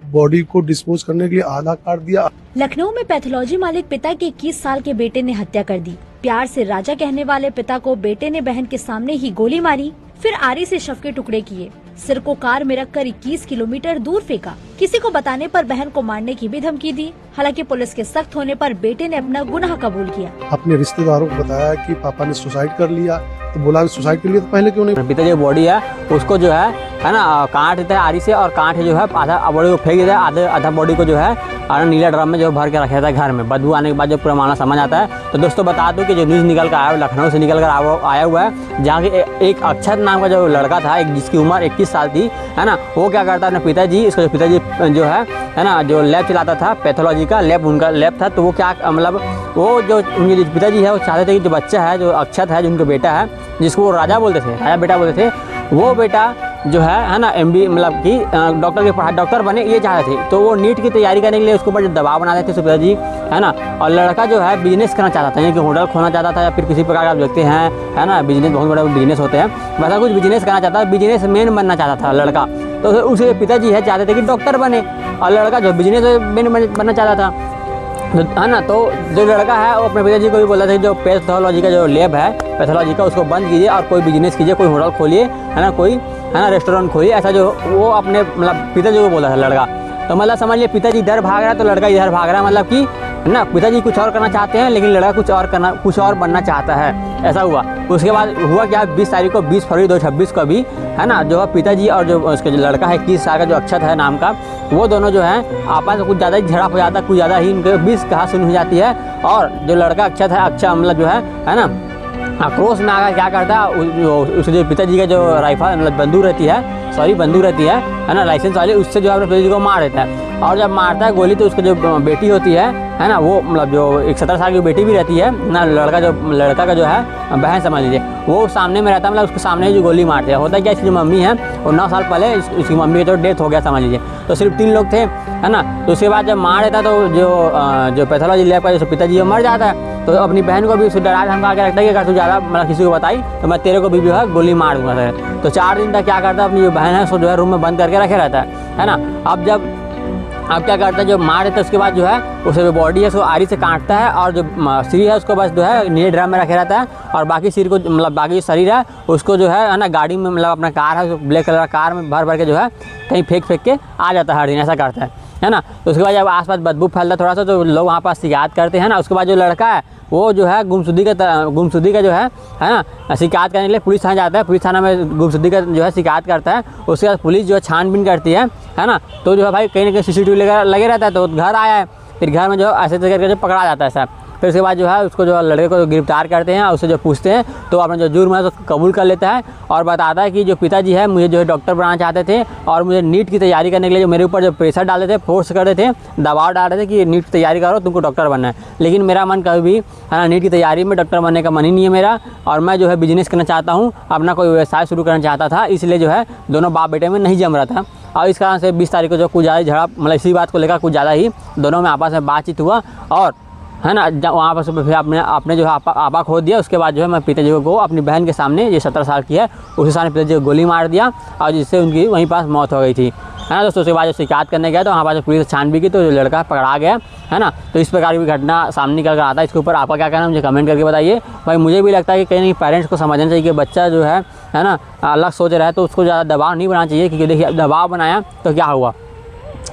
Body को dispose करने के लिए आधा काट दिया। लखनऊ में पैथोलॉजी मालिक पिता के 21 साल के बेटे ने हत्या कर दी। प्यार से राजा कहने वाले पिता को बेटे ने बहन के सामने ही गोली मारी, फिर आरी से शव के टुकड़े किए, सिर को कार में रखकर 21 किलोमीटर दूर फेंका। किसी को बताने पर बहन को मारने की भी धमकी दी। हालांकि पुलिस के सख्त होने पर बेटे ने अपना गुनाह कबूल किया। अपने रिश्तेदारों को बताया कि पापा ने सुसाइड कर लिया, तो बोला सुसाइड के लिए तो पहले क्यों नहीं। पिता जो बॉडी है उसको जो है ना काट देता है आरी से और काट जो है आधा बॉडी को फेंक देता है, आधा बॉडी को जो है नीला ड्रम में जो भर के रखा जाता है घर में। बदबू आने के बाद जो पूरा मामला समझ आता है। तो दोस्तों बता दूं कि जो न्यूज़ निकल कर आया लखनऊ से निकल कर आया हुआ है, जहाँ की एक अक्षत नाम का जो लड़का था, एक जिसकी उम्र 21 साल थी, है ना, वो क्या करता है अपने पिताजी, इसका पिताजी जो है ना जो लैब चलाता था, पैथोलॉजी का लैब उनका लैब था। तो वो क्या मतलब वो जो उनके जो पिताजी है वो चाहते थे कि जो बच्चा है जो अक्षत है जो उनका बेटा है, जिसको वो राजा बोलते थे, राजा बेटा बोलते थे, वो बेटा जो है ना MB मतलब कि डॉक्टर की पढ़ाई डॉक्टर बने ये चाहते थे। तो वो नीट की तैयारी करने के लिए उसके ऊपर जो दबाव बना देते थे पिताजी, है ना। और लड़का जो है बिजनेस करना चाहता था, यानी कि होटल खोलना चाहता था या फिर किसी प्रकार का आप देखते हैं, है ना, बिजनेस बहुत बड़े बिजनेस होते हैं, वैसा कुछ बिजनेस करना चाहता था, बिजनेस मैन बनना चाहता था लड़का। तो उसके पिताजी है चाहते थे कि डॉक्टर बने और लड़का जो बिजनेस मैन बनना चाहता था, है ना। तो जो लड़का है वो अपने पिताजी को भी बोला था जो पैथोलॉजी का जो लैब है पैथोलॉजी का उसको बंद कीजिए और कोई बिजनेस कीजिए, कोई होटल खोलिए, है ना, कोई है ना रेस्टोरेंट खोलिए, ऐसा जो वो अपने मतलब पिताजी को बोला था लड़का। तो मतलब समझ लिया पिताजी इधर भाग रहा है तो लड़का इधर भाग रहा है, मतलब कि है ना पिताजी कुछ और करना चाहते हैं लेकिन लड़का कुछ और बनना चाहता है, ऐसा हुआ। उसके बाद हुआ क्या 20 तारीख को 20 फरवरी 2026 को भी, है ना, जो है पिताजी और जो उसके जो लड़का है 21 साल का जो अक्षत है नाम का, वो दोनों जो है आपस में कुछ ज़्यादा ही झड़प हो जाता है, कुछ ज़्यादा ही इनके 20 कहा सुनी हो जाती है। और जो लड़का अक्षत है मतलब जो है ना आक्रोश में आकर क्या करता है उसके जो पिताजी का जो राइफल मतलब बंदूक रहती है ना लाइसेंस वाली, उससे जो है अपने पिताजी को मार देता है। और जब मारता है गोली तो उसकी जो बेटी होती है ना, वो मतलब जो एक 17 साल की बेटी भी रहती है ना, लड़का का जो है बहन समझ लीजिए, वो सामने में रहता है, मतलब उसके सामने ही जो गोली मारते हैं। होता है क्या इसकी जो मम्मी है वो 9 साल पहले इसकी मम्मी का जो डेथ हो गया समझ लीजिए। तो सिर्फ 3 लोग थे, है ना। तो उसके बाद जब मार देता तो जो पैथोलॉजी लैब का जो पिताजी मर जाता है, तो अपनी बहन को भी उसे डरा धमका के रखता है कि अगर तू ज़्यादा मतलब किसी को बताई तो मैं तेरे को भी जो है गोली मार दूंगा। तो 4 दिन तक क्या करता है अपनी जो बहन है उसको जो है रूम में बंद करके रखे रहता है ना। अब क्या करता है जो मार देता है उसके बाद जो है उसे जो बॉडी है उसको आरी से काटता है और जो सिर है उसको बस जो है नीले ड्रम में रखे रहता है और बाकी सिर को मतलब बाकी शरीर है उसको जो है ना गाड़ी में मतलब अपना कार है ब्लैक कलर का कार में भर के जो है कहीं फेंक के आ जाता है हर दिन, ऐसा करता है ना। तो उसके बाद जब आसपास बदबू फैलता है थोड़ा सा तो लोग वहाँ पास शिकायत करते हैं ना। उसके बाद जो लड़का है वो जो है गुमशुदगी का जो है ना शिकायत करने के लिए पुलिस थाना जाता है। पुलिस थाना में गुमशुदगी का जो है शिकायत करता है। उसके बाद पुलिस जो है छानबीन करती है ना। तो जो है भाई कहीं ना कहीं CCTV लगे रहता है, तो घर आया है, फिर घर में जो ऐसे करके जो पकड़ा जाता है सब। फिर उसके बाद जो है उसको जो लड़के को गिरफ्तार करते हैं और उससे जो पूछते हैं तो अपना जो जुर्म है तो कबूल कर लेता है और बताता है कि जो पिताजी है मुझे जो है डॉक्टर बनाना चाहते थे और मुझे नीट की तैयारी करने के लिए जो मेरे ऊपर जो प्रेशर डालते थे, फोर्स करते थे, दबाव डाल रहे थे कि नीट की तैयारी करो तुमको डॉक्टर बनना है। लेकिन मेरा मन कभी भी है ना नीट की तैयारी में डॉक्टर बनने का मन ही नहीं है मेरा, और मैं जो है बिजनेस करना चाहता हूँ, अपना कोई व्यवसाय शुरू करना चाहता था, इसलिए जो है दोनों बाप बेटे में नहीं जम रहा था। और इस कारण से 20 तारीख को जो कुछ ज़्यादा झड़प मतलब इसी बात को लेकर कुछ ज़्यादा ही दोनों में आपस में बातचीत हुआ और है ना वहाँ पर फिर आपने जो है आपा खो दिया। उसके बाद जो है मैं पिताजी को अपनी बहन के सामने ये 17 साल की है उसके सामने पिताजी को गोली मार दिया और जिससे उनकी वहीं पास मौत हो गई थी, है ना दोस्तों। उसके बाद जब शिकायत करने गया तो वहाँ पर पुलिस छानबीन की तो जो लड़का पकड़ा गया, है ना। तो इस प्रकार की घटना सामने निकल कर आता है। इसके ऊपर आपका क्या कहना है मुझे कमेंट करके बताइए। भाई मुझे भी लगता है कि कहीं ना कहीं पेरेंट्स को समझना चाहिए कि बच्चा जो है ना अलग सोच रहा है तो उसको ज़्यादा दबाव नहीं बनाना चाहिए, क्योंकि देखिए दबाव बनाया तो क्या हुआ,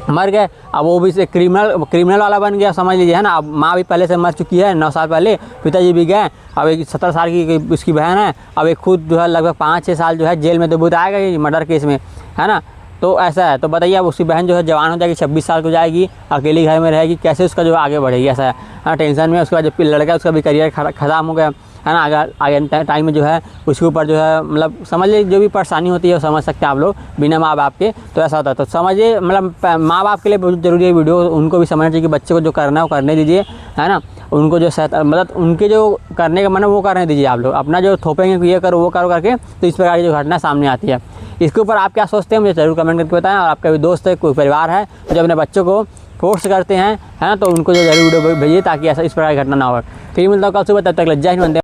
मर गए। अब वो भी क्रिमिनल वाला बन गया समझ लीजिए, है ना। अब माँ भी पहले से मर चुकी है 9 साल पहले, पिताजी भी गए, अब एक 17 साल की उसकी बहन है, अब एक खुद जो है लगभग 5-6 साल जो है जेल में तो बिताएगा ये मर्डर केस में, है ना। तो ऐसा है। तो बताइए अब उसकी बहन जो है जवान हो जाएगी, 26 साल की हो जाएगी, अकेली घर में रहेगी, कैसे उसका जो आगे बढ़ेगी, ऐसा है ना टेंशन में। उसके बाद जब लड़का उसका भी करियर ख़त्म हो गया, है ना। अगर आगे टाइम में जो है उसके ऊपर जो है मतलब समझ लीजिए जो भी परेशानी होती है वो समझ सकते हैं आप लोग बिना माँ बाप के, तो ऐसा होता है। तो समझिए मतलब माँ बाप के लिए बहुत ज़रूरी है वीडियो, उनको भी समझना चाहिए कि बच्चे को जो करना है वो करने दीजिए, है ना। उनको जो मतलब उनके जो करने का मन है वो करने दीजिए। आप लोग अपना जो थोपेंगे कि ये करो वो करो करके, तो इस प्रकार की जो घटना सामने आती है। इसके ऊपर आप क्या सोचते हैं मुझे ज़रूर कमेंट करके बताएं। और आपका भी दोस्त है, कोई परिवार है जो अपने बच्चों को फोर्स करते हैं, है ना, तो उनको जो जरूर वीडियो भेजिए ताकि ऐसा इस प्रकार की घटना ना हो। फिर मिलता हूँ कल सुबह, तब तक लज्जा ही बनते।